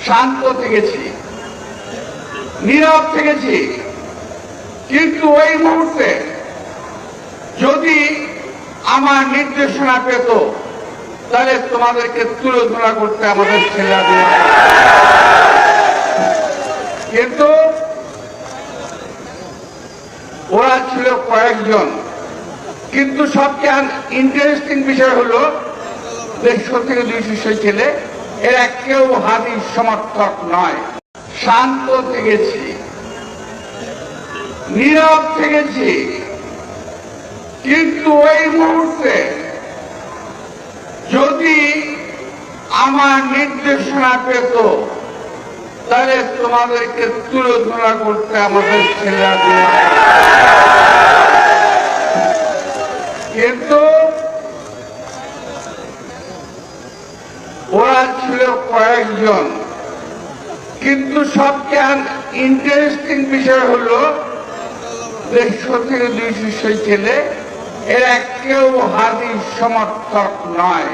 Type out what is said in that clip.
শান্ত থেকেছি, নীরব থেকেছি, কিন্তু ওই মুহূর্তে যদি আমার নির্দেশনা পেত তাহলে তোমাদেরকে তুলে ধরা করতে আমাদের ছেলেরা দেওয়া। কিন্তু ওরা ছিল কয়েকজন, কিন্তু সবচেয়ে ইন্টারেস্টিং বিষয় হলো 150 থেকে 200 ছেলে, এরা কেউ হাদির সমর্থক নয়। শান্ত থেকেছি, নীরব থেকেছি, কিন্তু ওই মুহূর্তে যদি আমার নির্দেশনা পেত তাহলে তোমাদেরকে তুলে ধরা করতে আমাদের ছেলেরা দেওয়া। কিন্তু ওরা ছিল কয়েকজন, কিন্তু সবচেয়ে ইন্টারেস্টিং বিষয় হলো 150 থেকে 200 ছেলে, এরা কেউ হাদির সমর্থক নয়।